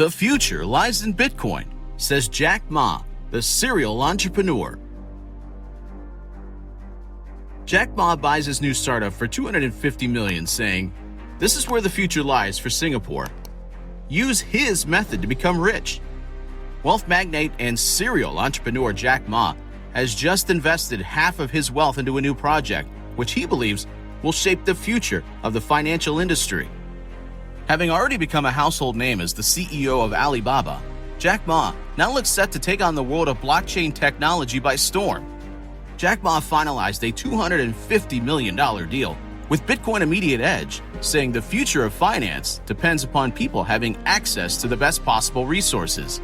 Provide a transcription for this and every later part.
The future lies in Bitcoin, says Jack Ma, the serial entrepreneur. Jack Ma buys his new startup for $250 million, saying, "This is where the future lies for Singapore. Use his method to become rich." Wealth magnate and serial entrepreneur Jack Ma has just invested half of his wealth into a new project, which he believes will shape the future of the financial industry. Having already become a household name as the CEO of Alibaba, Jack Ma now looks set to take on the world of blockchain technology by storm. Jack Ma finalized a $250 million deal with Bitcoin Immediate Edge, saying the future of finance depends upon people having access to the best possible resources.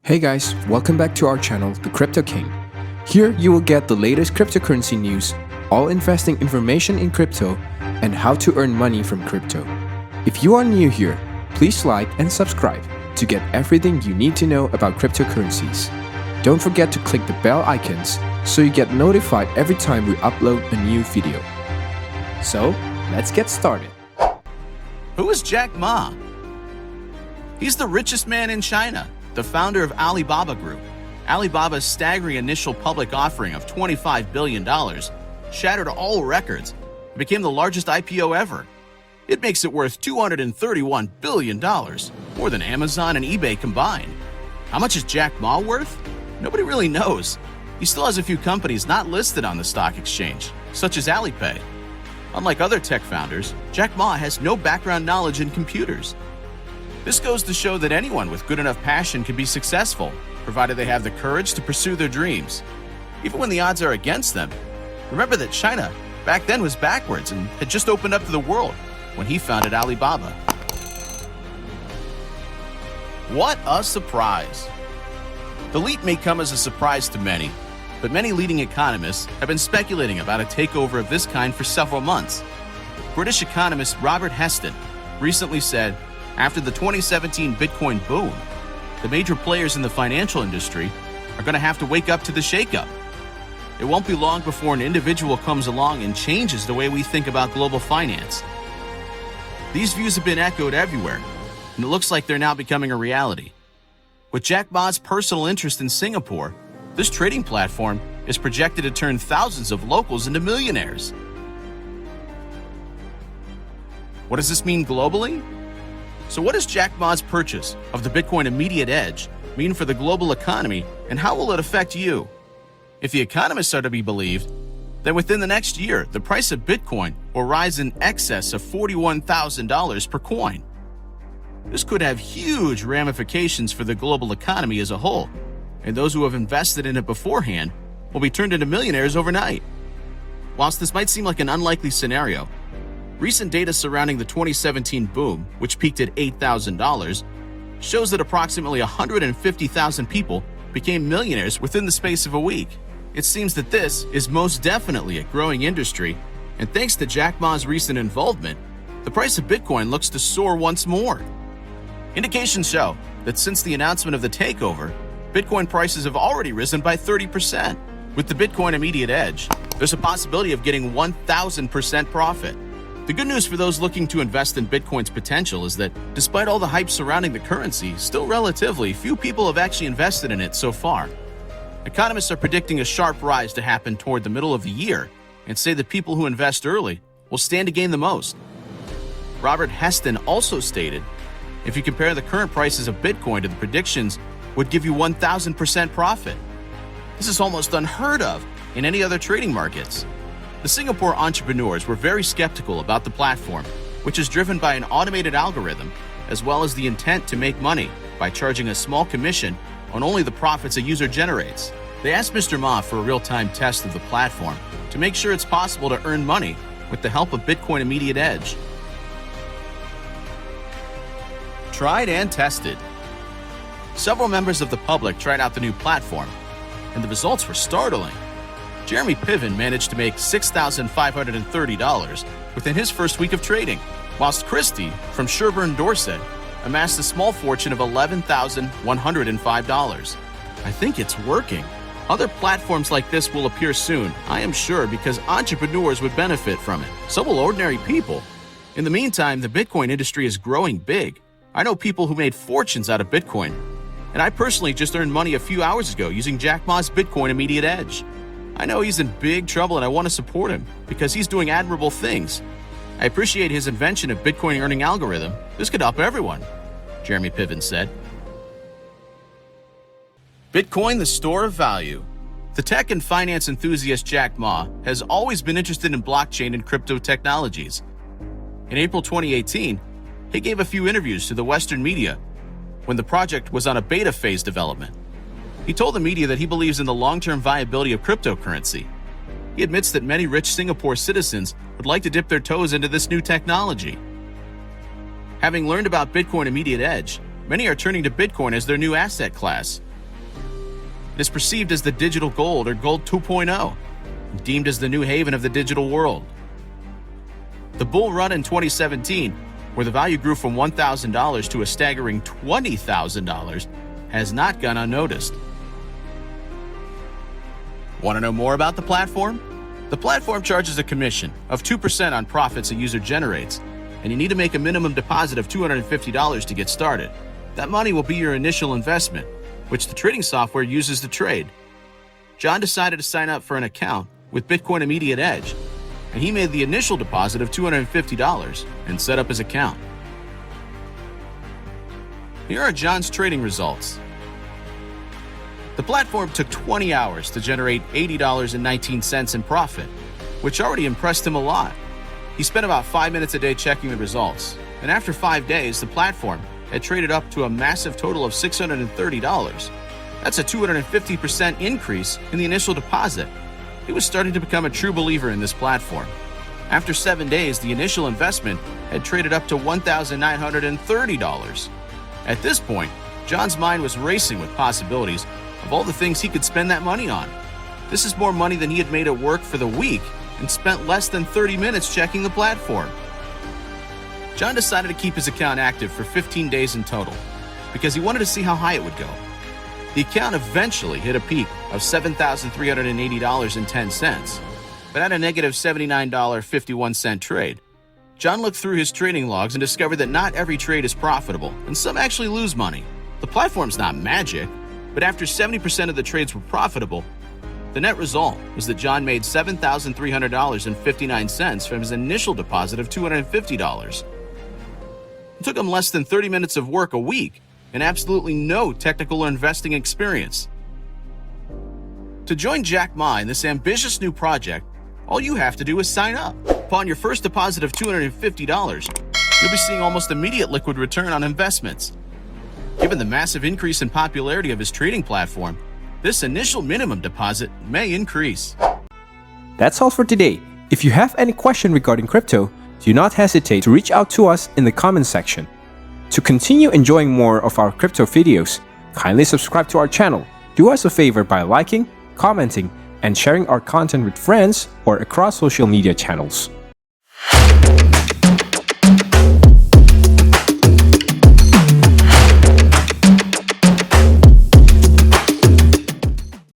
Hey guys, welcome back to our channel, The Crypto King. Here you will get the latest cryptocurrency news, all investing information in crypto, and how to earn money from crypto. If you are new here, please like and subscribe to get everything you need to know about cryptocurrencies. Don't forget to click the bell icons so you get notified every time we upload a new video. So, let's get started. Who is Jack Ma? He's the richest man in China, the founder of Alibaba Group. Alibaba's staggering initial public offering of $25 billion shattered all records and became the largest IPO ever. It makes it worth $231 billion, more than Amazon and eBay combined. How much is Jack Ma worth? Nobody really knows. He still has a few companies not listed on the stock exchange, such as Alipay. Unlike other tech founders, Jack Ma has no background knowledge in computers. This goes to show that anyone with good enough passion can be successful, provided they have the courage to pursue their dreams. Even when the odds are against them. Remember that China back then was backwards and had just opened up to the world when he founded Alibaba. What a surprise! The leap may come as a surprise to many, but many leading economists have been speculating about a takeover of this kind for several months. British economist Robert Heston recently said, after the 2017 Bitcoin boom, the major players in the financial industry are going to have to wake up to the shakeup. It won't be long before an individual comes along and changes the way we think about global finance. These views have been echoed everywhere, and it looks like they're now becoming a reality. With Jack Ma's personal interest in Singapore, this trading platform is projected to turn thousands of locals into millionaires. What does this mean globally? So what does Jack Ma's purchase of the Bitcoin Immediate Edge mean for the global economy, and how will it affect you? If the economists are to be believed, then within the next year, the price of Bitcoin will rise in excess of $41,000 per coin. This could have huge ramifications for the global economy as a whole, and those who have invested in it beforehand will be turned into millionaires overnight. Whilst this might seem like an unlikely scenario, recent data surrounding the 2017 boom, which peaked at $8,000, shows that approximately 150,000 people became millionaires within the space of a week. It seems that this is most definitely a growing industry, and thanks to Jack Ma's recent involvement, the price of Bitcoin looks to soar once more. Indications show that since the announcement of the takeover, Bitcoin prices have already risen by 30%. With the Bitcoin Immediate Edge, there's a possibility of getting 1,000% profit. The good news for those looking to invest in Bitcoin's potential is that despite all the hype surrounding the currency, still relatively few people have actually invested in it so far. Economists are predicting a sharp rise to happen toward the middle of the year and say that people who invest early will stand to gain the most. Robert Heston also stated, if you compare the current prices of Bitcoin to the predictions, would give you 1,000% profit. This is almost unheard of in any other trading markets. The Singapore entrepreneurs were very skeptical about the platform, which is driven by an automated algorithm, as well as the intent to make money by charging a small commission on only the profits a user generates. They asked Mr. Ma for a real-time test of the platform to make sure it's possible to earn money with the help of Bitcoin Immediate Edge. Tried and tested. Several members of the public tried out the new platform, and the results were startling. Jeremy Piven managed to make $6,530 within his first week of trading, whilst Christie from Sherburne, Dorset, amassed a small fortune of $11,105. I think it's working. Other platforms like this will appear soon, I am sure, because entrepreneurs would benefit from it. So will ordinary people. In the meantime, the Bitcoin industry is growing big, I know people who made fortunes out of Bitcoin, and I personally just earned money a few hours ago using Jack Ma's Bitcoin Immediate Edge. I know he's in big trouble and I want to support him because he's doing admirable things. I appreciate his invention of Bitcoin earning algorithm. This could help everyone, Jeremy Piven said. Bitcoin, the store of value. The tech and finance enthusiast Jack Ma has always been interested in blockchain and crypto technologies. In April 2018, he gave a few interviews to the Western media when the project was on a beta phase development. He told the media that he believes in the long-term viability of cryptocurrency. He admits that many rich Singapore citizens would like to dip their toes into this new technology. Having learned about Bitcoin Immediate Edge, many are turning to Bitcoin as their new asset class. It is perceived as the digital gold or gold 2.0, deemed as the new haven of the digital world. The bull run in 2017, where the value grew from $1,000 to a staggering $20,000, has not gone unnoticed. Want to know more about the platform? The platform charges a commission of 2% on profits a user generates, and you need to make a minimum deposit of $250 to get started. That money will be your initial investment, which the trading software uses to trade. John decided to sign up for an account with Bitcoin Immediate Edge, and he made the initial deposit of $250 and set up his account. Here are John's trading results. The platform took 20 hours to generate $80.19 in profit, which already impressed him a lot. He spent about 5 minutes a day checking the results, and after 5 days, the platform had traded up to a massive total of $630. That's a 250% increase in the initial deposit. He was starting to become a true believer in this platform. After 7 days, the initial investment had traded up to $1,930. At this point, John's mind was racing with possibilities of all the things he could spend that money on. This is more money than he had made at work for the week and spent less than 30 minutes checking the platform. John decided to keep his account active for 15 days in total because he wanted to see how high it would go. The account eventually hit a peak of $7,380.10, but at a negative $79.51 trade. John looked through his trading logs and discovered that not every trade is profitable, and some actually lose money. The platform's not magic, but after 70% of the trades were profitable, the net result was that John made $7,300.59 from his initial deposit of $250. It took him less than 30 minutes of work a week and absolutely no technical or investing experience. To join Jack Ma in this ambitious new project, all you have to do is sign up. Upon your first deposit of $250, you'll be seeing almost immediate liquid return on investments. Given the massive increase in popularity of his trading platform, this initial minimum deposit may increase. That's all for today. If you have any question regarding crypto, do not hesitate to reach out to us in the comment section. To continue enjoying more of our crypto videos, kindly subscribe to our channel. Do us a favor by liking, commenting, and sharing our content with friends or across social media channels.